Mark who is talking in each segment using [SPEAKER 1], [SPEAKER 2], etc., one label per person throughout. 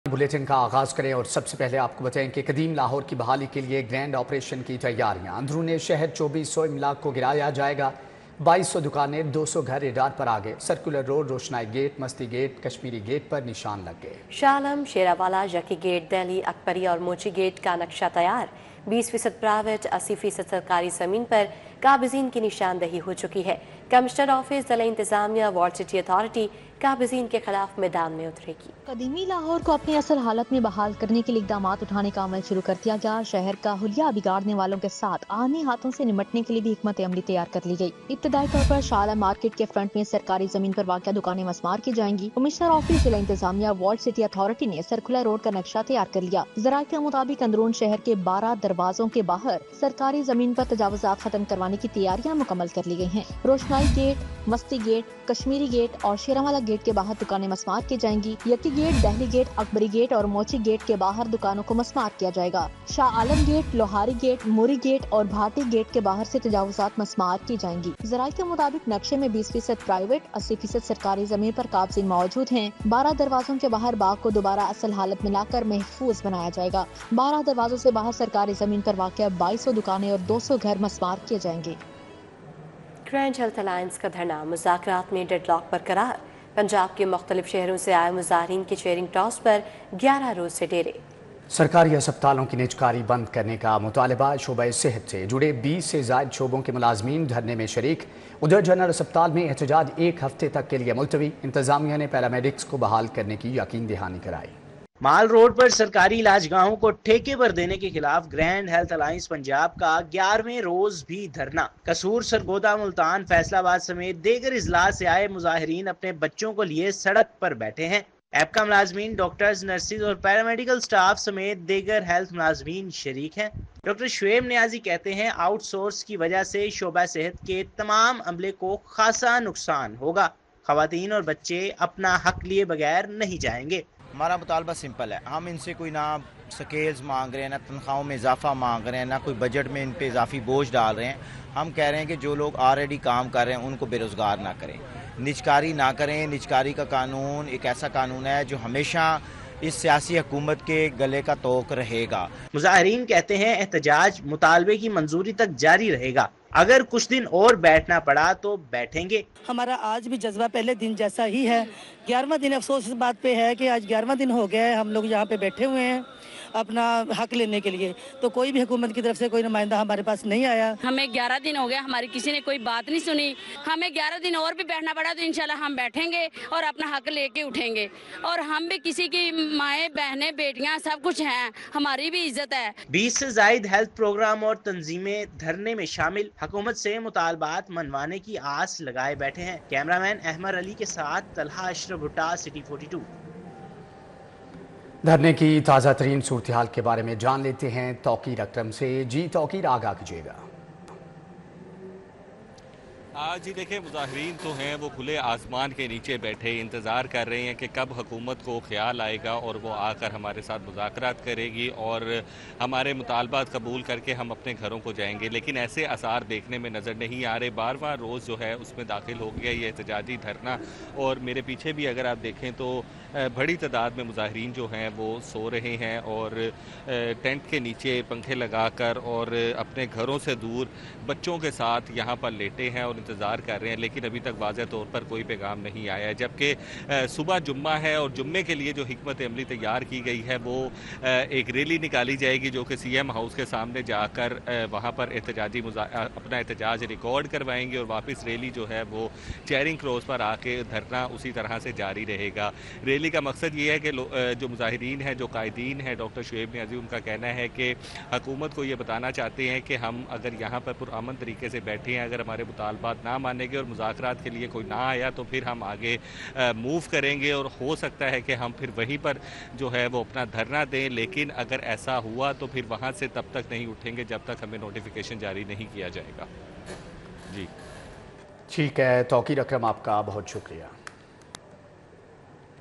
[SPEAKER 1] Bulletin का आगाज करें और सबसे पहले आपको बताएं कि कदीम लाहौर की बहाली के लिए ग्रैंड ऑपरेशन की तैयारियां। अंदरूनी शहर 2400 इमलाक को गिराया जाएगा। 2200 दुकानें, 200 घर इडार पर आ गए। सर्कुलर रोड, रोशनाई gate, Masti gate, Kashmiri gate पर निशान लग गए।
[SPEAKER 2] शाह आलम, शेरावाला, जकी गेट, दिल्ली, अकबरी और मोची गेट का नक्शा तैयार। 20% प्राइवेट, 80% सरकारी ज़मीन पर काबिज़ीन की निशानदही हो चुकी है। कमिश्नर ऑफिस, ज़िला इंतज़ामिया, वार्ड सिटी अथॉरिटी काबिज़ीन के खिलाफ मैदान में उतरेगी।
[SPEAKER 3] कदीमी लाहौर को अपनी असल हालत में बहाल करने के लिए इकदाम उठाने का अमल शुरू कर दिया गया। शहर का हुलिया बिगाड़ने वालों के साथ आने हाथों से निपटने के लिए भी हिकमत अमली तैयार कर ली गई। इब्तदाई तौर पर शाह आलम मार्केट के फ्रंट में सरकारी जमीन पर वाक़िया दुकानें मस्मार की जाएंगी। कमिश्नर ऑफिस, जिला इंतजामिया, वार्ड सिटी अथॉरिटी ने सर्कुलर रोड का नक्शा तैयार कर लिया। ज़राए के मुताबिक अंदरून शहर के 12 दरवाजों के बाहर सरकारी जमीन पर तजावुज़ात खत्म करवाने की तैयारियां मुकम्मल कर ली गई हैं। Roshnai gate, Masti gate, Kashmiri gate और शेरावाला गेट के बाहर दुकानें मस्मार की जाएंगी। Yakki gate, Delhi gate, Akbari gate और मोची गेट के बाहर दुकानों को मस्मार किया जाएगा। शाह आलम गेट, लोहारी गेट, मोरी गेट और भाटी गेट के बाहर से तजावुज़ात मस्मार की जाएंगी। ज़राए के मुताबिक नक्शे में 20% प्राइवेट, 80% सरकारी जमीन पर काबिज़ीन मौजूद हैं। 12 दरवाजों के बाहर बाग को दोबारा असल हालत में लाकर महफूज बनाया जाएगा। 12 दरवाजों से बाहर सरकारी जमीन पर वाक़िया 2200 दुकानें और 200 घर मस्मार किए जाएंगे।
[SPEAKER 2] ग्रैंड हेल्थ अलायंस का धरना, मुज़ाकरात में डेडलॉक बरकरार। पंजाब के मुख्तलिफ शहरों से आए मुजाहिरीन के चेयरिंग टॉस पर 11 रोज से डेरे।
[SPEAKER 1] सरकारी अस्पतालों की निजकारी बंद करने का मुतालबा। शोबे सेहत से जुड़े 20 से ज़ायद शोबों के मुलाजमीन धरने में शरीक। उधर जनरल अस्पताल में एहतजाज 1 हफ्ते तक के लिए मुलतवी। इंतजामिया ने पैरामेडिक्स को बहाल करने की यकीन दहानी कराई।
[SPEAKER 4] माल रोड पर सरकारी इलाजगाहों को ठेके पर देने के खिलाफ ग्रैंड हेल्थ अलायंस पंजाब का 11वें रोज भी धरना। कसूर, सरगोदा, मुल्तान, फैसलाबाद समेत दीगर इजला से आए मुजाहिरीन अपने बच्चों को लिए सड़क पर बैठे हैं। एपका मुलाजमीन, डॉक्टर्स, नर्सिस और पैरामेडिकल स्टाफ समेत दीगर हेल्थ मुलाजमीन शरीक हैं। डॉक्टर शुएब नियाजी कहते हैं, आउटसोर्स की वजह से शोबा सेहत के तमाम अमले को खासा नुकसान होगा। खवातीन और बच्चे अपना हक लिए बगैर नहीं जाएंगे।
[SPEAKER 5] हमारा मुतालबा सिंपल है, हम इनसे कोई ना स्केल्स मांग रहे हैं, ना तनख्वाहों में इजाफा मांग रहे हैं, ना कोई बजट में इन पे इजाफी बोझ डाल रहे हैं। हम कह रहे हैं कि जो लोग ऑलरेडी काम कर रहे हैं उनको बेरोज़गार ना करें, निजकारी ना करें। निजकारी का कानून एक ऐसा कानून है जो हमेशा इस सियासी हुकूमत के गले का तोक रहेगा।
[SPEAKER 4] मुजाहिरीन कहते हैं, एहतजाज मुतालबे की मंजूरी तक जारी रहेगा। अगर कुछ दिन और बैठना पड़ा तो बैठेंगे।
[SPEAKER 6] हमारा आज भी जज्बा पहले दिन जैसा ही है। 11वां दिन अफसोस इस बात पे है कि आज 11वां दिन हो गया है, हम लोग यहाँ पे बैठे हुए हैं अपना हक लेने के लिए, तो कोई भी हुकूमत की तरफ से कोई नुमाइंदा हमारे पास नहीं आया।
[SPEAKER 7] हमें 11 दिन हो गया, हमारी किसी ने कोई बात नहीं सुनी। हमें 11 दिन और भी बैठना पड़ा तो इंशाल्लाह हम बैठेंगे और अपना हक लेके उठेंगे। और हम भी किसी की माएँ, बहनें, बेटियाँ सब कुछ हैं, हमारी भी इज्जत है।
[SPEAKER 4] 20 से जायद हेल्थ प्रोग्राम और तंजीमें धरने में शामिल। हुकूमत से मुतालबात मनवाने की आस लगाए बैठे हैं। कैमरामैन अहमद अली के साथ तलहा अशरफ भुट्टा, सिटी 42।
[SPEAKER 1] धरने की ताज़ा तरीन सूरत हाल के बारे में जान लेते हैं तौकीर अकरम से। जी तौकीर, आगाह कीजिएगा।
[SPEAKER 8] जी देखिए, मुजाहिरीन तो हैं वो खुले आसमान के नीचे बैठे इंतज़ार कर रहे हैं कि कब हुकूमत को ख्याल आएगा और वो आकर हमारे साथ मुज़ाकरात करेगी और हमारे मुतालबात कबूल करके हम अपने घरों को जाएंगे। लेकिन ऐसे आसार देखने में नज़र नहीं आ रहे। 12वां रोज़ जो है उसमें दाखिल हो गया ये एहतजाजी धरना। और मेरे पीछे भी अगर आप देखें तो बड़ी तादाद में मुजाहिरीन जो हैं वो सो रहे हैं और टेंट के नीचे पंखे लगाकर और अपने घरों से दूर बच्चों के साथ यहाँ पर लेटे हैं और इंतज़ार कर रहे हैं। लेकिन अभी तक वाज़ह तौर पर कोई पैगाम नहीं आया है। जबकि सुबह जुम्मा है और जुम्मे के लिए जो हिकमत अमली तैयार की गई है वो एक रैली निकाली जाएगी जो कि CM हाउस के सामने जाकर वहाँ पर अपना एहतजाज रिकॉर्ड करवाएंगे और वापस रैली जो है वो चेयरिंग क्रॉस पर आके धरना उसी तरह से जारी रहेगा। रैली का मकसद ये है कि जो मुजाहिरीन हैं, जो कायदीन हैं, डॉक्टर शुएब नियाज़ी, उनका कहना है कि हुकूमत को ये बताना चाहते हैं कि हम अगर यहाँ पर पुरअमन तरीके से बैठे हैं, अगर हमारे मुतालबात ना मानेंगे और मुज़ाकरात के लिए कोई ना आया तो फिर हम आगे मूव करेंगे और हो सकता है कि हम फिर वहीं पर जो है वो अपना धरना दें। लेकिन अगर ऐसा हुआ तो फिर वहाँ से तब तक नहीं उठेंगे जब तक हमें नोटिफिकेशन जारी नहीं किया जाएगा। जी
[SPEAKER 1] ठीक है तौकीर अकरम, आपका बहुत शुक्रिया।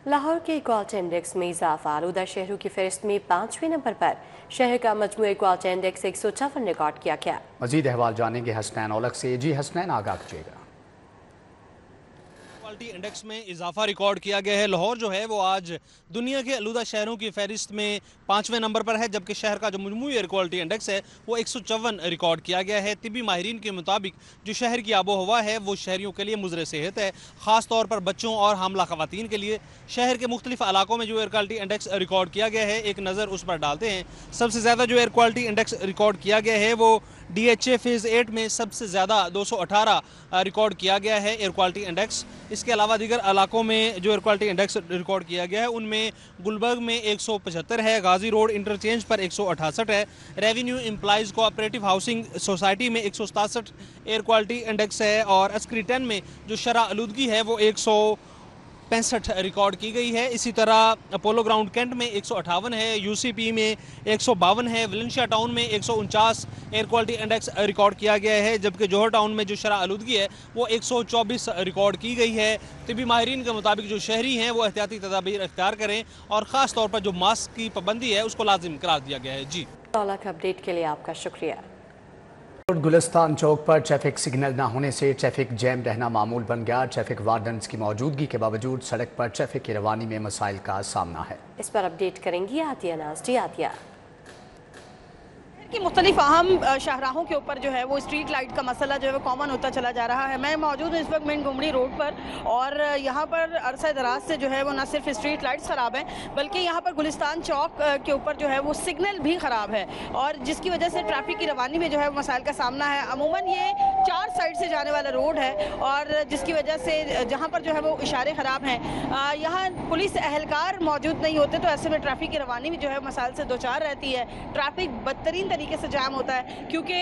[SPEAKER 2] लाहौर के इक्वालिटी इंडेक्स में इजाफा। आलूदा शहरों की फहरिस्त में 5वें नंबर पर शहर का मजमूई इक्वालिटी इंडेक्स 154 रिकॉर्ड किया गया।
[SPEAKER 1] मजीद अहवाल जानेंगे हसनैन औलख से। जी हसनैन, आगाह कीजिएगा।
[SPEAKER 9] क्वालिटी इंडेक्स में इजाफा रिकॉर्ड किया गया है। लाहौर जो है वो आज दुनिया के आलूदा शहरों की फहरिस्त में 5वें नंबर पर है, जबकि शहर का जो मजमूई एयर क्वालिटी इंडेक्स है वो 154 रिकॉर्ड किया गया है। तिब्बी माहिरीन के मुताबिक जो शहर की आबो हवा है वो शहरियों के लिए मुज़र सेहत है, ख़ास तौर पर बच्चों और हामला ख़वातीन के लिए। शहर के मुख्तलिफ इलाकों में जो एयर क्वालिटी इंडेक्स रिकॉर्ड किया गया है, एक नज़र उस पर डालते हैं। सबसे ज़्यादा जो एयर क्वालिटी इंडेक्स रिकॉर्ड किया गया है वो DHA फेज़ 8 में सबसे ज़्यादा 218 रिकॉर्ड किया गया है एयर क्वालिटी इंडेक्स। इसके अलावा दीगर इलाकों में जो एयर क्वालिटी इंडेक्स रिकॉर्ड किया गया है उनमें गुलबर्ग में 175 है, गाजी रोड इंटरचेंज पर 168 है, revenue employees cooperative housing society में 167 एयर क्वालिटी इंडेक्स है, और अस्करी 10 में जो शरह आलूदगी है वो 165 रिकॉर्ड की गई है। इसी तरह अपोलो ग्राउंड कैंट में 158 है, UCP में 152 है, वलेंशिया टाउन में 149 एयर क्वालिटी इंडेक्स रिकॉर्ड किया गया है, जबकि जौहर टाउन में जो शरह आलूदगी है वो 124 रिकॉर्ड की गई है। तिब्बी माहिरीन के मुताबिक जो शहरी हैं वो एहतियाती तदाबीर इख्तियार करें और ख़ास तौर पर जो मास्क की पाबंदी है उसको लाजिम करार दिया गया है। जी,
[SPEAKER 2] अपडेट के लिए आपका शुक्रिया।
[SPEAKER 1] गुलिस्तान चौक पर ट्रैफिक सिग्नल न होने से ट्रैफिक जैम रहना मामूल बन गया। ट्रैफिक वार्डन्स की मौजूदगी के बावजूद सड़क पर ट्रैफिक की रवानी में मसाइल का सामना है।
[SPEAKER 2] इस पर अपडेट करेंगी आतिया नाज। जी आतिया।
[SPEAKER 10] कि मुख्तलिफ अहम शाहराहों के ऊपर जो है वो स्ट्रीट लाइट का मसला जो है वो कॉमन होता चला जा रहा है। मैं मौजूद हूँ इस वक्त मिंट गुमड़ी रोड पर, और यहाँ पर अरसा दराज से जो है वो न सिर्फ स्ट्रीट लाइट्स ख़राब हैं बल्कि यहाँ पर गुलिस्तान चौक के ऊपर जो है वो सिग्नल भी ख़राब है, और जिसकी वजह से ट्रैफिक की रवानी में जो है मसाइल का सामना है। अमूमन ये 4 साइड से जाने वाला रोड है, और जिसकी वजह से जहाँ पर जो है वो इशारे ख़राब हैं, यहाँ पुलिस एहलकार मौजूद नहीं होते, तो ऐसे में ट्रैफिक की रवानी भी जो है मसाइल से दो चार रहती है। ट्रैफिक बदतरीन तरीके से जाम होता है, क्योंकि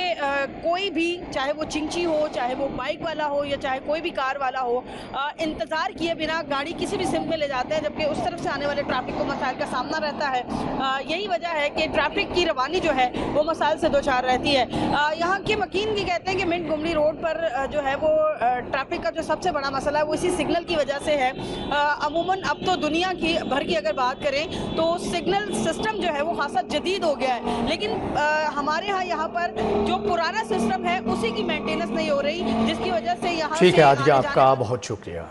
[SPEAKER 10] कोई भी, चाहे वो चिंची हो, चाहे वो बाइक वाला हो, या चाहे कोई भी कार वाला हो, इंतज़ार किए बिना गाड़ी किसी भी सिम में ले जाते हैं, जबकि उस तरफ से आने वाले ट्रैफिक को मसाइल का सामना रहता है। यही वजह है कि ट्रैफिक की रवानी जो है वो मसाइल से दो चार रहती है। यहाँ के मकीन भी कहते हैं कि मिंट गुमड़ी रोड पर जो है वो ट्रैफिक का जो सबसे बड़ा मसला है वो इसी सिग्नल की वजह से है। अमूमन अब तो दुनिया की भर की अगर बात करें तो सिग्नल सिस्टम जो है वो खासा जदीद हो गया है, लेकिन हमारे यहाँ पर जो पुराना सिस्टम है उसी की मेंटेनेंस नहीं हो रही, जिसकी वजह से यहाँ
[SPEAKER 1] ठीक है आदिया, आपका बहुत शुक्रिया।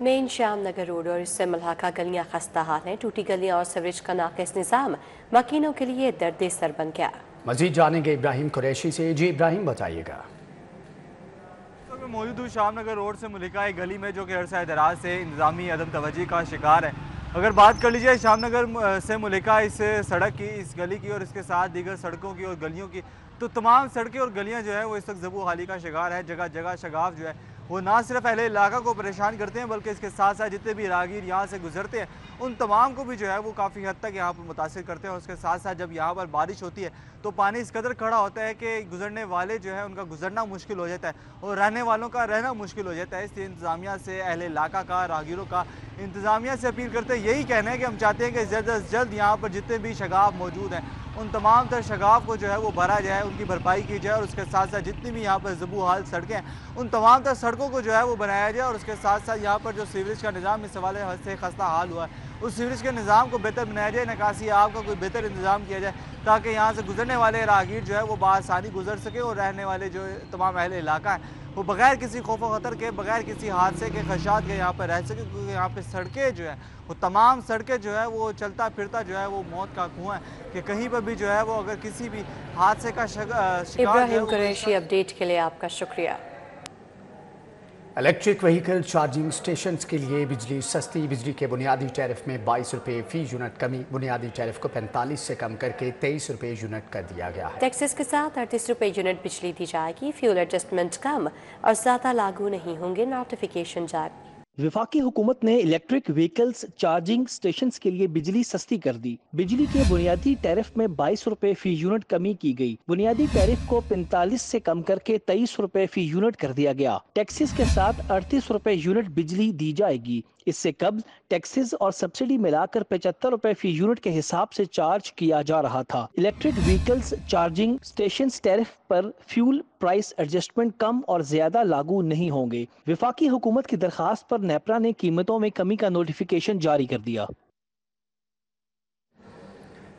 [SPEAKER 2] मेन श्याम नगर रोड और इससे मलहाका गलियां खस्ता हाल हैं। टूटी गलियां और सीवरेज का नाकिस निज़ाम मकीनों के लिए दर्द सर बन गया।
[SPEAKER 1] मजीद जानेंगे इब्राहिम कुरैशी से। जी इब्राहिम, बताइएगा।
[SPEAKER 11] मैं मौजूद हूँ श्याम नगर रोड से मुलिका एक गली में, जो कि अरसा दराज से इंतजामी अदम तवज्जो का शिकार है। अगर बात कर लीजिए श्याम नगर से मुलिका इस सड़क की, इस गली की और इसके साथ दीगर सड़कों की और गलियों की, तो तमाम सड़कें और गलियां जो है वो इस वक्त ज़बू हाली का शिकार है। जगह जगह शगाफ जो है वो ना सिर्फ अहले इलाका को परेशान करते हैं, बल्कि इसके साथ साथ जितने भी राहगीर यहाँ से गुजरते हैं उन तमाम को भी जो है वो काफ़ी हद तक यहाँ पर मुतासिर करते हैं। और उसके साथ साथ जब यहाँ पर बारिश होती है तो पानी इस कदर खड़ा होता है कि गुजरने वाले जो है उनका गुजरना मुश्किल हो जाता है और रहने वालों का रहना मुश्किल हो जाता है। इसलिए इंतज़ामिया से, अहले इलाका का, राहगीरों का इंतज़ामिया से अपील करते हैं, यही कहना है कि हम चाहते हैं कि जल्द अज जल्द यहाँ पर जितने भी शगाफ मौजूद हैं उन तमाम तर शगाफ को जो है वो भरा जाए, उनकी भरपाई की जाए, और उसके साथ साथ जितनी भी यहाँ पर ज़बू हाल सड़कें हैं उन तमाम तर सड़कों को जो है वो बनाया जाए। और उसके साथ साथ यहाँ पर जो सीवरेज का निज़ाम इस हवाले से खस्ता हाल हुआ है उस सीवरेज के निज़ाम को बेहतर बनाया जाए, निकासी आब का कोई बेहतर इंतज़ाम किया जाए, ताकि यहाँ से गुजरने वाले राहगीर जो है वो बआसानी गुजर सके और रहने वाले जो तमाम अहले इलाका है वो बगैर किसी खौफ खतर के, बगैर किसी हादसे के, खदशात के यहाँ पर रह सके। क्योंकि यहाँ पे सड़कें जो है वो तमाम सड़कें जो है वो चलता फिरता जो है वो मौत का कुआं है, कि कहीं पर भी जो है वो अगर किसी भी हादसे का शिकार।
[SPEAKER 2] इब्राहिम कुरैशी, अपडेट के लिए आपका शुक्रिया।
[SPEAKER 1] इलेक्ट्रिक व्हीकल चार्जिंग स्टेशंस के लिए बिजली सस्ती। बिजली के बुनियादी टैरिफ में 22 रुपये फी यूनिट कमी। बुनियादी टैरिफ को 45 से कम करके 23 रुपये यूनिट कर दिया गया है।
[SPEAKER 2] टैक्सेस के साथ 38 रुपये यूनिट बिजली दी जाएगी। फ्यूल एडजस्टमेंट कम और ज़्यादा लागू नहीं होंगे। नोटिफिकेशन जारी।
[SPEAKER 12] वफाकी हुकूमत ने इलेक्ट्रिक व्हीकल्स चार्जिंग स्टेशंस के लिए बिजली सस्ती कर दी। बिजली के बुनियादी टैरिफ में 22 रुपए फी यूनिट कमी की गई। बुनियादी टैरिफ को 45 से कम करके 23 रुपए फी यूनिट कर दिया गया। टैक्सेस के साथ 38 रुपए यूनिट बिजली दी जाएगी। इससे कब्ल टैक्सेस और सब्सिडी मिलाकर 75 रुपए फी यूनिट के हिसाब से चार्ज किया जा रहा था। Electric vehicles charging station tariff पर फ्यूल प्राइस एडजस्टमेंट कम और ज्यादा लागू नहीं होंगे। वफाकी हुकूमत की दरखास्त पर नेपरा ने कीमतों में कमी का नोटिफिकेशन जारी कर दिया।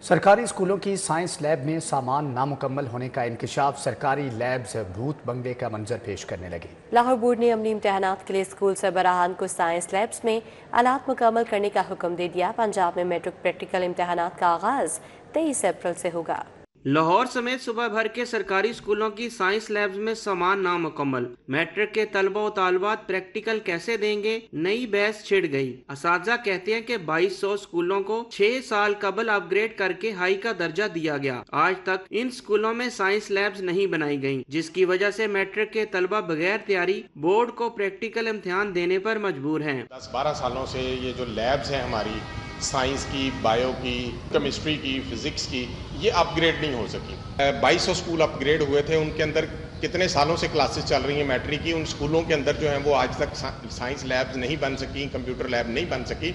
[SPEAKER 1] सरकारी स्कूलों की साइंस लैब में सामान नामुकम्मल होने का इंकशाफ, सरकारी लैब्स भूत बंगले का मंजर पेश करने लगी।
[SPEAKER 2] लाहौर बोर्ड ने अमली इम्तहानात के लिए स्कूल सरबराहान को साइंस लैब्स में आलात मुकम्मल करने का हुक्म दे दिया। पंजाब में मैट्रिक प्रैक्टिकल इम्तहानात का आगाज 23 अप्रैल से होगा।
[SPEAKER 13] लाहौर समेत सूबा भर के सरकारी स्कूलों की साइंस लैब्स में सामान नामुकम्मल, मैट्रिक के तलबा व तालिबात प्रैक्टिकल कैसे देंगे, नई बहस छिड़ गई। असातिज़ा कहते हैं कि 2200 स्कूलों को 6 साल कबल अपग्रेड करके हाई का दर्जा दिया गया। आज तक इन स्कूलों में साइंस लैब्स नहीं बनाई गयी, जिसकी वजह से मैट्रिक के तलबा बगैर तैयारी बोर्ड को प्रैक्टिकल इम्तिहान देने पर मजबूर हैं।
[SPEAKER 14] 10-12 सालों से ये जो लैब्स हैं हमारी साइंस की, बायो की, केमिस्ट्री की, फिजिक्स की, ये अपग्रेड नहीं हो सकी। 2200 स्कूल अपग्रेड हुए थे, उनके अंदर कितने सालों से क्लासेस चल रही हैं मैट्रिक की, उन स्कूलों के अंदर जो हैं वो आज तक साइंस लैब्स नहीं बन सकी, कंप्यूटर लैब नहीं बन सकी।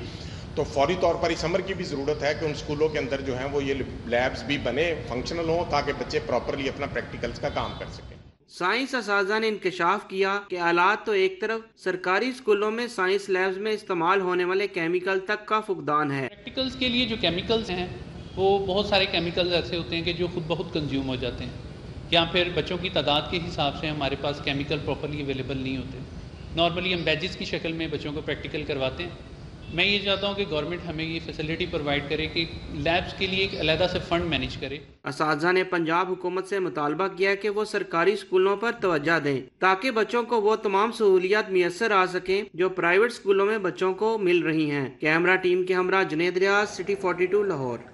[SPEAKER 14] तो फौरी तौर पर इस अमर की भी ज़रूरत है कि उन स्कूलों के अंदर जो हैं वो ये लैब्स भी बने, फंक्शनल हों, ताकि बच्चे प्रॉपरली अपना प्रैक्टिकल्स का काम कर सकें।
[SPEAKER 13] साइंस असातिज़ा ने इंकशाफ किया कि आलात तो एक तरफ, सरकारी स्कूलों में साइंस लैब्स में इस्तेमाल होने वाले केमिकल तक का फुकदान है।
[SPEAKER 15] प्रैक्टिकल्स के लिए जो केमिकल्स हैं वो बहुत सारे केमिकल्स ऐसे होते हैं कि जो खुद बहुत कंज्यूम हो जाते हैं, या फिर बच्चों की तादाद के हिसाब से हमारे पास केमिकल प्रॉपरली अवेलेबल नहीं होते। नॉर्मली हम बैजेस की शक्ल में बच्चों को प्रैक्टिकल करवाते हैं। मैं ये चाहता हूँ कि गवर्नमेंट हमें ये फैसिलिटी प्रोवाइड करे कि लैब्स के लिए एक अलहदा से फंड मैनेज करे।
[SPEAKER 13] असातिज़ा ने पंजाब हुकूमत से मुतालबा किया कि वो सरकारी स्कूलों पर तवज्जो दें ताकि बच्चों को वो तमाम सहूलियात मैसर आ सकें जो प्राइवेट स्कूलों में बच्चों को मिल रही हैं। कैमरा टीम के हमरा जुनेद रियाज, सिटी 42 लाहौर।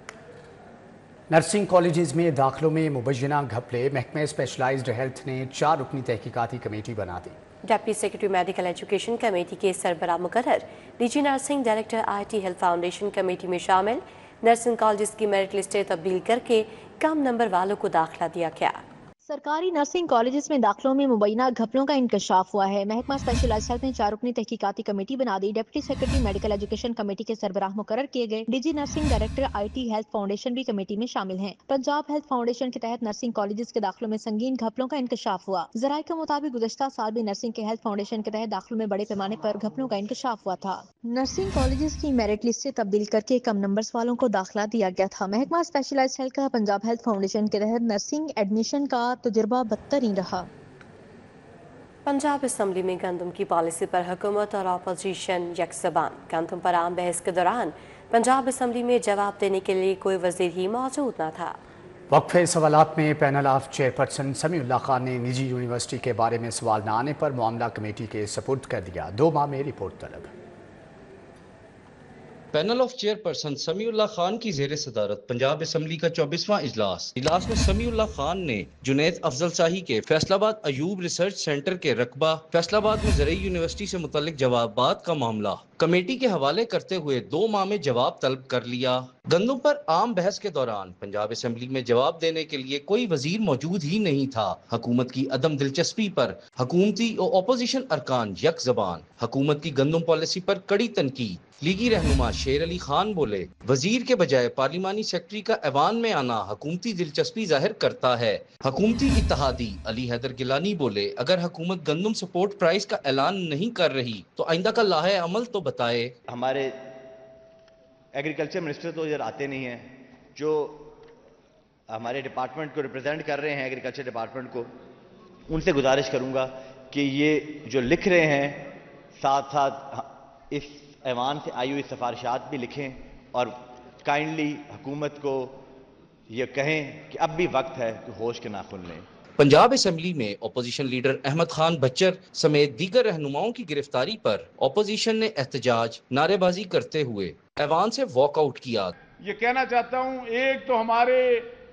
[SPEAKER 1] नर्सिंग कॉलेजेस में दाखिलों में मुबैना घपले, महकमे स्पेशलाइज्ड हेल्थ ने 4 रुकनी तहकीकाती कमेटी बना दी।
[SPEAKER 2] Deputy secretary medical education committee के सरबराह मुकर्रर, DG nursing director IT health foundation committee में शामिल। नर्सिंग कॉलेजेस की मेरिट लिस्टें तब्दील करके कम नंबर वालों को दाखिला दिया गया।
[SPEAKER 3] सरकारी नर्सिंग कॉलेजेस में दाखिलों में मुबैना घपलों का इंकशाफ हुआ है। महकमा स्पेशलाइज्ड हेल्थ ने 4 रुकनी तहकीकाती कमेटी बना दी। Deputy secretary medical education committee के सरबराह मुकर्रर किए गए। DG nursing director IT health foundation भी कमेटी में शामिल हैं। पंजाब हेल्थ फाउंडेशन के तहत नर्सिंग कॉलेजेस के दाखिलों में संगीन घपलों का इंकशाफ हुआ। ज़राए के मुताबिक गुज़श्ता साल भी नर्सिंग के हेल्थ फाउंडेशन के तहत दाखिलों में बड़े पैमाने पर घपलों का इंकशाफ हुआ था। नर्सिंग कॉलेजेस की मेरिट लिस्ट से तब्दील करके कम नंबर्स वालों को दाखिला दिया गया था। महकमा स्पेशलाइज्ड हेल्थ का पंजाब हेल्थ फाउंडेशन के तहत नर्सिंग एडमिशन का तजुर्बा बदतरीन रहा।
[SPEAKER 2] पंजाब असम्बली में गंदम की पॉलिसी पर हुकूमत और अपोजिशन यकज़बान। गंदम पर आम बहस के दौरान पंजाब असम्बली में जवाब देने के लिए कोई वजीर ही मौजूद न था।
[SPEAKER 1] वक्फे सवालात में panel of chairperson Samiullah Khan ने निजी यूनिवर्सिटी के बारे में सवाल न आने पर मामला कमेटी के सपुर्द कर दिया। 2 माह में रिपोर्ट तलब।
[SPEAKER 16] Panel of chairperson Samiullah Khan की ज़ेर सदारत पंजाब असम्बली का 24वां इजलास में समीउल्लाह खान ने जुनैद अफजल शाही के फैसलाबाद अयूब रिसर्च सेंटर के रकबा, फैसलाबाद में ज़रई यूनिवर्सिटी से मुतल्लिक जवाबात का मामला कमेटी के हवाले करते हुए 2 माह में जवाब तलब कर लिया। गंदम पर आम बहस के दौरान पंजाब असम्बली में जवाब देने के लिए कोई वजीर मौजूद ही नहीं था। हुकूमत की अदम दिलचस्पी पर हुकूमती और अपोजिशन अरकान यक ज़बान। हुकूमत की गंदम पॉलिसी पर कड़ी तनकीद। लीगी रहनुमा शेर अली खान बोले, वजीर के बजाय पार्लिमानी सेक्रेटरी का ऐवान में आना हुकूमती दिलचस्पी जाहिर करता है। हुकूमती इत्तेहादी अली हैदर गिलानी बोले, अगर हुकूमत गंदम सपोर्ट प्राइस का ऐलान नहीं कर रही तो आइंदा का लाहे अमल तो बताए।
[SPEAKER 17] हमारे एग्रीकल्चर मिनिस्टर तो इधर आते नहीं हैं, जो हमारे डिपार्टमेंट को रिप्रेजेंट कर रहे हैं, एग्रीकल्चर डिपार्टमेंट को, उनसे गुजारिश करूंगा कि ये जो लिख रहे हैं साथ साथ इस ऐवान से आई हुई सिफारिशात भी लिखें और काइंडली हुकूमत को ये कहें कि अब भी वक्त है कि होश के नाखून लें।
[SPEAKER 16] पंजाब असम्बली में अपोजिशन लीडर अहमद खान बच्चर समेत दीगर रहनुमाओं की गिरफ्तारी पर अपोजिशन ने एहतजाज नारेबाजी करते हुए ऐवान से वॉकआउट किया।
[SPEAKER 18] ये कहना चाहता हूँ, एक तो हमारे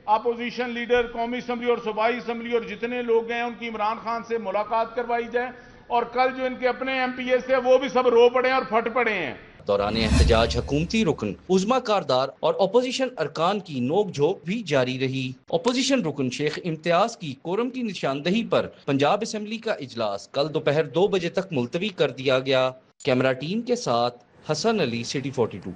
[SPEAKER 18] अपोजिशन लीडर कौमी असम्बली और सूबाई असम्बली और जितने लोग हैं उनकी इमरान खान से मुलाकात करवाई जाए, और कल जो इनके अपने MPs थे वो भी सब रो पड़े और फट पड़े हैं।
[SPEAKER 16] दौरान एहतजाज हुकूमती रुकन उज़मा कारदार और अपोजिशन अरकान की नोक झोंक भी जारी रही। अपोजिशन रुकन शेख इम्तियाज की कोरम की निशानदही पर पंजाब असम्बली का इजलास कल दोपहर 2 बजे तक मुलतवी कर दिया गया। कैमरा टीम के साथ Hasan Ali, city 42।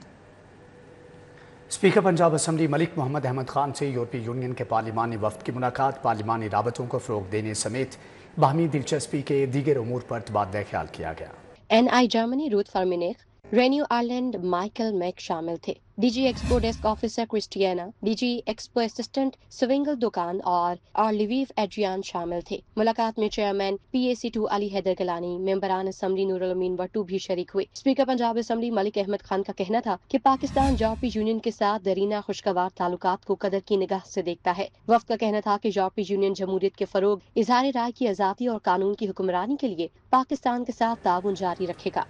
[SPEAKER 1] Speaker Punjab assembly Malik Mohammad Ahmad Khan से यूरोपीय यूनियन के पार्लिमानी वफ्द की मुलाकात, पार्लिमानी राबतों को फ़रोग़ देने समेत बाहमी दिलचस्पी के दीगर उमूर पर तबादला ख्याल किया गया।
[SPEAKER 2] NI Germany Ruth for Munich renew island Michael Mack शामिल थे। DG Expo desk officer Christiana, DG Expo assistant Swingle दुकान और लिवीव एड्रियान शामिल थे। मुलाकात में चेयरमैन PAC2 अली हैदर गलानी, मेंबरान असम्बली नूरुल अमीन भट्टू भी शरीक हुए। स्पीकर पंजाब असम्बली मलिक अहमद खान का कहना था कि पाकिस्तान यूरोपीय यूनियन के साथ दरीना खुशगवार ताल्लुकात को कदर की निगाह से देखता है। वफ्द का कहना था कि यूरोपीय यूनियन जमहूरियत के फरोग, इजहार राय की आज़ादी और कानून की हुक्मरानी के लिए पाकिस्तान के साथ ताउन जारी रखेगा।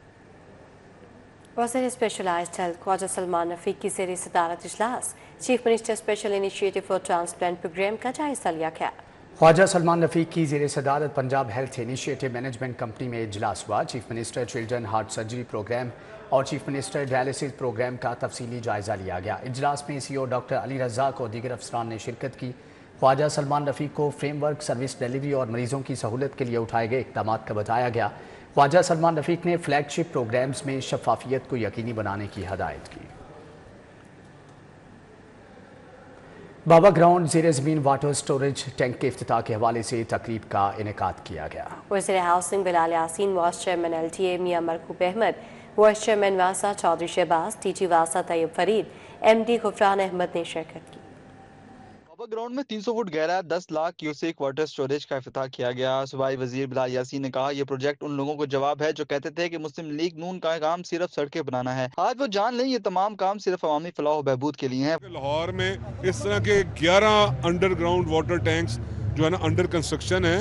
[SPEAKER 2] वज़ीर स्पेशलाइज्ड हेल्थ ख्वाजा सलमान रफीक की ज़ेर सदारत इजलास, chief minister special initiative for transplant programme का जायजा लिया गया।
[SPEAKER 1] ख्वाजा सलमान रफीक की ज़ेर सदारत Punjab health initiative management company में इजलास हुआ। Chief minister children heart surgery programme और चीफ मिनिस्टर डायलिसिस प्रोग्राम का तफसीली जायजा लिया गया। इजलास में CEO डॉक्टर अली रज़ाक और दीगर अफसरान ने शिरकत की। ख्वाजा सलमान रफीक को फ्रेमवर्क, सर्विस डिलीवरी और मरीजों की सहूलत के लिए उठाए गए इक़दाम का बताया गया। ख्वाजा सलमान रफीक ने फ्लैगशिप प्रोग्राम्स में शफाफियत को यकीनी बनाने की हदायत की। बाबा ग्राउंड ज़ेरे ज़मीन वाटर स्टोरेज टैंक के इफ्तिताह के हवाले से तकरीब का इनेकाद किया गया।
[SPEAKER 2] वज़ीर housing Bilal Yasin, vice chairman LTA मियां मरकूब अहमद, वाइस चेयरमैन वासा चौधरी शहबाज, TG वासा तैयब फरीद, MD गुफरान अहमद ने शिरकत की।
[SPEAKER 19] बाबा ग्राउंड में 300 फुट गहरा 10 लाख क्यूसेक वाटर स्टोरेज का इफ्तिताह किया गया। सूबाई वजीर बिलाल यासीन ने कहा, यह प्रोजेक्ट उन लोगों को जवाब है जो कहते थे कि मुस्लिम लीग नून का काम सिर्फ सड़कें बनाना है। आज वो जान लें, ये तमाम काम सिर्फ अवामी फलाह और बहबूद के लिए हैं।
[SPEAKER 20] लाहौर में इस तरह के 11 अंडरग्राउंड वाटर टैंक्स जो है ना अंडर कंस्ट्रक्शन है।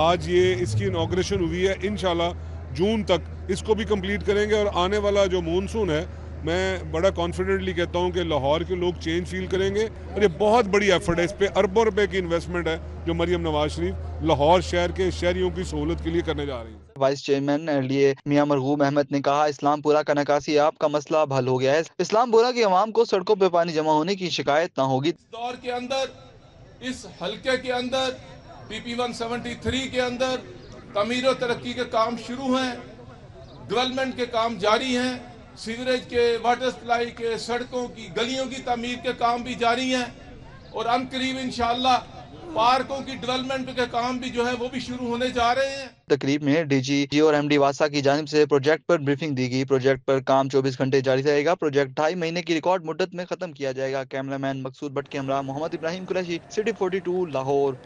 [SPEAKER 20] आज ये इसकी इनॉग्रेशन हुई है। इंशाल्लाह जून तक इसको भी कंप्लीट करेंगे और आने वाला जो मानसून है, मैं बड़ा कॉन्फिडेंटली कहता हूं कि लाहौर के लोग चेंज फील करेंगे। और ये बहुत बड़ी एफर्ट है, इस पे अरबों रुपए की इन्वेस्टमेंट है जो मरियम नवाज शरीफ लाहौर शहर के शहरियों की सहूलत के लिए करने जा रही है।
[SPEAKER 19] वाइस चेयरमैन LDA मियां मरगूब अहमद ने कहा, इस्लामपुरा का निकासी आप का मसला अब हल हो गया है। इस्लामपुरा की आवाम को सड़कों पे पानी जमा होने की शिकायत न होगी।
[SPEAKER 18] इस दौर के अंदर, इस हल्के के अंदर, PP 173 के अंदर तमीर और तरक्की के काम शुरू हैं, डेवलपमेंट के काम जारी हैं, सीवरेज के, वाटर सप्लाई के, सड़कों की, गलियों की तामीर के काम भी जारी हैं और अनकरीब इंशाअल्लाह पार्कों की डेवलपमेंट के काम भी जो है वो भी शुरू होने जा रहे हैं।
[SPEAKER 19] तकरीब में DG और MD वासा की जानिब से प्रोजेक्ट पर ब्रीफिंग दी गई। प्रोजेक्ट पर काम 24 घंटे जारी रहेगा। प्रोजेक्ट 2.5 महीने की रिकॉर्ड मुद्दत में खत्म किया जाएगा। कैमरामैन मकसूद भट्ट के हमरा मोहम्मद इब्राहिम कुरैशी, सिटी 42 लाहौर।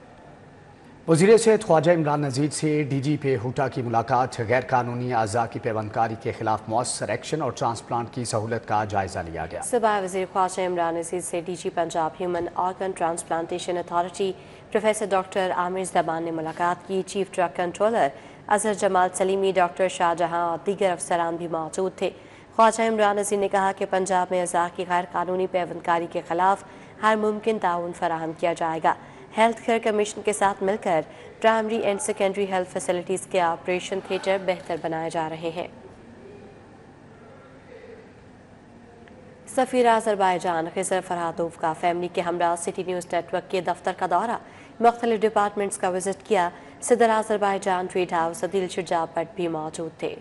[SPEAKER 1] वज़ीर सेहत ख्वाजा इमरान नज़ीर से DG पे हुटा की मुलाकात, गैर कानूनी अज़ा की पैबंदकारी के खिलाफ मौसर एक्शन और ट्रांसप्लांट की सहूलत का जायजा लिया गया।
[SPEAKER 2] सूबा वज़ीर ख्वाजा इमरान नज़ीर से DG Punjab human organ transplantation authority professor doctor Amir Zaban ने मुलाकात की। Chief drug controller Azhar Jamal Salimi, doctor Shahjahan और दीगर अफसरान भी मौजूद थे। ख्वाजा इमरान नज़ीर ने कहा कि पंजाब में अज़ा की गैर कानूनी पैबंदकारी के खिलाफ हर मुमकिन ताउन फराहम किया जाएगा। हेल्थ केयर कमीशन के साथ मिलकर primary and secondary health facilities के ऑपरेशन थिएटर बेहतर बनाए जा रहे हैं। सफ़ीर अज़रबैजान खिज़र फरहादोव का फैमिली के हमरा सिटी न्यूज़ नेटवर्क के दफ्तर का दौरा, मुख्तलिफ डिपार्टमेंट्स का विजिट किया। सदर Azerbaijan tweet house Adeel Shuja Bhatt भी मौजूद थे।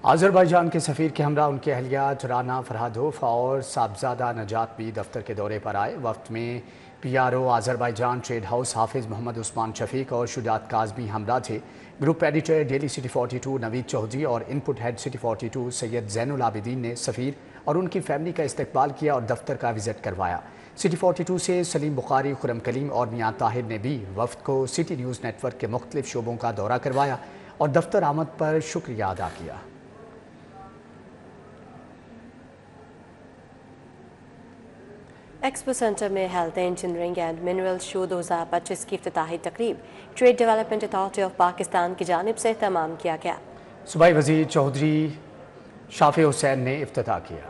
[SPEAKER 1] अज़रबैजान के सफ़ीर के हमरा उनके अहलिया राना फरहादोव और साहबजादा नजात भी दफ्तर के दौरे पर आए। वक्त में PRO अज़रबैजान ट्रेड हाउस हाफिज़ मोहम्मद उस्मान शफीक और शुजात काज़मी हमरा थे। Group editor daily city 42 Naveed Chaudhry और input head city 42 Syed Zainul Abideen ने सफ़ीर और उनकी फैमिली का इस्तकबाल किया और दफ्तर का विजिट करवाया। सिटी 42 से सलीम बुखारी, खुरम कलीम और मियां ताहिर ने भी वफ्द को सिटी न्यूज़ नेटवर्क के मुख्तलिफ शोबों का दौरा करवाया और दफ्तर आमद पर शुक्रिया अदा किया।
[SPEAKER 2] एक्सपो सेंटर में health engineering and mineral show 2025 की इफ्तिताही तकरीब trade development authority of Pakistan की जानिब से तमाम किया गया।
[SPEAKER 1] सूबाई वज़ीर चौधरी शाफी हुसैन ने इफ्तिताह किया।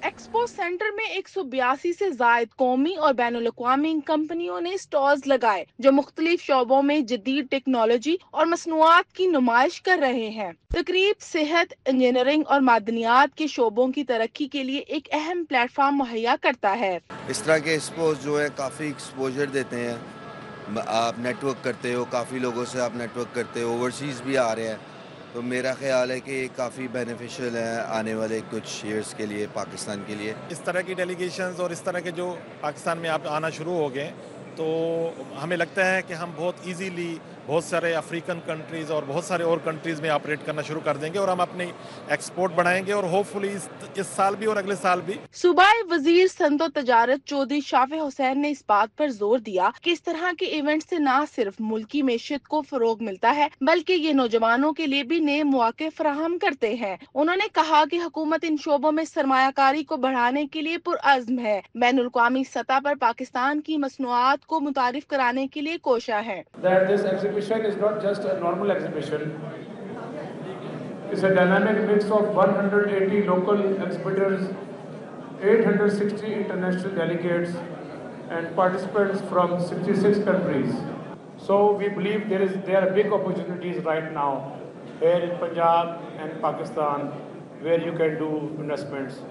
[SPEAKER 21] एक्सपो सेंटर में 182 से जायद कौमी और बैनुल-अक़वामी कंपनियों ने स्टॉल्स लगाए जो मुख्तलिफ शोबों में जदीद टेक्नोलॉजी और मसनूआत की नुमाइश कर रहे हैं। तकरीब सेहत, इंजीनियरिंग और मादनियात के शोबों की तरक्की के लिए एक अहम प्लेटफॉर्म मुहैया करता है।
[SPEAKER 22] इस तरह के एक्सपोज जो है काफ़ी एक्सपोजर देते हैं, आप नेटवर्क करते हो, काफ़ी लोगों से आप नेटवर्क करते हो, ओवरसीज़ भी आ रहे हैं, तो मेरा ख्याल है कि ये काफ़ी बेनिफिशियल है आने वाले कुछ ईयर्स के लिए, पाकिस्तान के लिए।
[SPEAKER 23] इस तरह की डेलीगेशंस और इस तरह के जो पाकिस्तान में आप आना शुरू हो गए, तो हमें लगता है कि हम बहुत इजीली बहुत सारे अफ्रीकन कंट्रीज़ और बहुत सारे और कंट्रीज़ में ऑपरेट करना शुरू कर देंगे और हम अपनी एक्सपोर्ट बढ़ाएंगे और होपफुली इस साल भी और अगले साल भी।
[SPEAKER 21] सूबाई वजीर सनअत तजारत चौधरी शाफे हुसैन ने इस बात पर जोर दिया कि इस तरह के इवेंट से न सिर्फ मुल्की मेशत को फरोग मिलता है बल्कि ये नौजवानों के लिए भी नए मौके फराहम करते हैं। उन्होंने कहा कि हुकूमत इन शोबों में सरमायाकारी को बढ़ाने के लिए पुरअज़्म है। बैनुल अक़वामी सतह पर पाकिस्तान की मसनूआत को मुतारिफ कराने के लिए कोशा है।
[SPEAKER 5] Exhibition is not just a normal exhibition. It's a dynamic mix of 180 local exhibitors, 860 international delegates, and participants from 66 countries. So we believe there are big opportunities right now here in Punjab and Pakistan where you can do investments.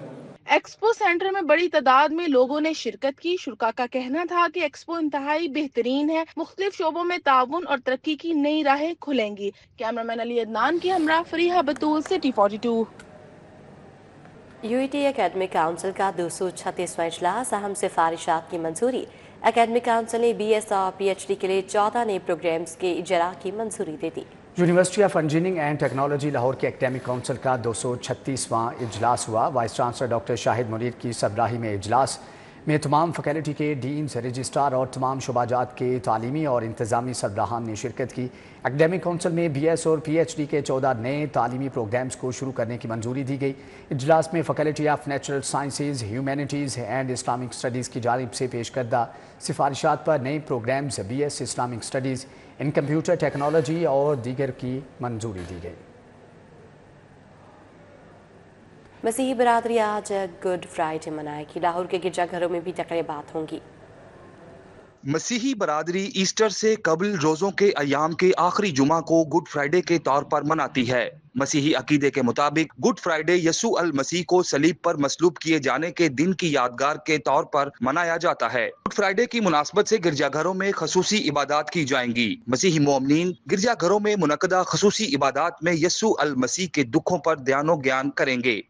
[SPEAKER 21] Expo centre में बड़ी तादाद में लोगों ने शिरकत की। शुरका का कहना था कि एक्सपो इंतहाई बेहतरीन है, मुख्तलिफ शोबों में ताउन और तरक्की की नई राहें खुलेंगी। कैमरामैन अली अदनान की हमरा फरीहा बतूल, सिटी 42।
[SPEAKER 2] यूईटी एकेडमिक काउंसिल का 236वां इजलास, अहम सिफारिशात की मंजूरी। एकेडमिक काउंसिल ने BS और PhD के लिए 14 नए प्रोग्राम्स के इजरा की मंजूरी दे दी।
[SPEAKER 1] University of engineering and technology Lahore के एकेडमिक काउंसिल का 236वां इजलास हुआ। Vice chancellor doctor Shahid Munir की सरबराही में इजलास में तमाम फैकल्टी के डीन्स, रजिस्ट्रार और तमाम शुबाजात के तालीमी और इंतज़ामी सरबराहान ने शिरकत की। एकेडमिक काउंसिल में BS और PhD के 14 नए तालीमी प्रोग्राम्स को शुरू करने की मंजूरी दी गई। इजलास में faculty of natural sciences, humanities and Islamic studies की जानिब से पेश करदा सिफारिशात पर नए programmes BS Islamic studies, in computer technology और दीगर की मंजूरी दी गई।
[SPEAKER 2] मसीही बरादरी आज गुड फ्राइडे मनाएगी। लाहौर के गिरजाघरों में भी तकरीबात होंगी।
[SPEAKER 6] मसीही बरादरी ईस्टर से कबल रोज़ों के अयाम के आखिरी जुमा को गुड फ्राइडे के तौर पर मनाती है। मसीही अकीदे के मुताबिक गुड फ्राइडे यसू अल मसीह को सलीब पर मसलूब किए जाने के दिन की यादगार के तौर पर मनाया जाता है। गुड फ्राइडे की मुनासबत से गिरजाघरों में खसूसी इबादत की जाएंगी। मसीही मोमिनीन गिरजाघरों में मुनक्कदा खसूसी इबादत में यसू अल मसीह के दुखों पर ध्यानो ज्ञान करेंगे।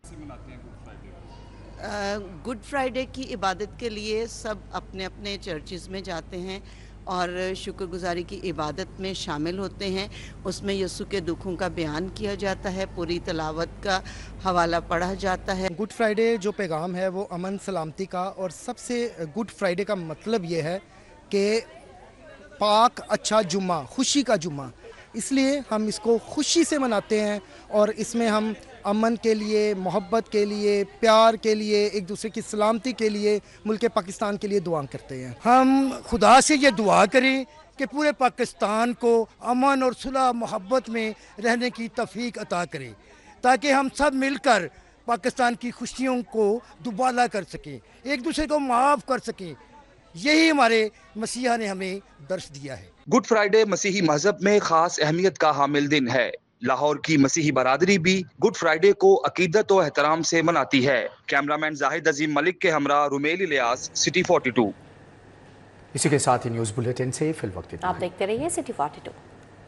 [SPEAKER 7] गुड फ्राइडे की इबादत के लिए सब अपने अपने चर्चेज़ में जाते हैं और शुक्रगुजारी की इबादत में शामिल होते हैं। उसमें यसू के दुखों का बयान किया जाता है, पूरी तिलावत का हवाला पढ़ा जाता है।
[SPEAKER 24] गुड फ्राइडे जो पैगाम है वो अमन सलामती का, और सबसे गुड फ्राइडे का मतलब ये है कि पाक अच्छा जुम्मा, खुशी का जुम्मा, इसलिए हम इसको खुशी से मनाते हैं और इसमें हम अमन के लिए, मोहब्बत के लिए, प्यार के लिए, एक दूसरे की सलामती के लिए, मुल्क पाकिस्तान के लिए दुआ करते हैं। हम खुदा से ये दुआ करें कि पूरे पाकिस्तान को अमन और सुलह मोहब्बत में रहने की तौफीक अता करें, ताकि हम सब मिलकर पाकिस्तान की खुशियों को दुबाला कर सकें, एक दूसरे को माफ़ कर सकें। यही हमारे मसीहा ने हमें दर्श दिया है।
[SPEAKER 6] गुड फ्राइडे मसीही मजहब में खास अहमियत का हामिल दिन है। लाहौर की मसीही बरादरी भी गुड फ्राइडे को अकीदत और एहतराम से मनाती है। कैमरामैन जाहिद अजीम मलिक के हमरा रुमेल इलियास, सिटी 42।
[SPEAKER 1] इसी के साथ ही न्यूज़ बुलेटिन से फिल वक्त
[SPEAKER 2] आप देखते रहिए सिटी 42।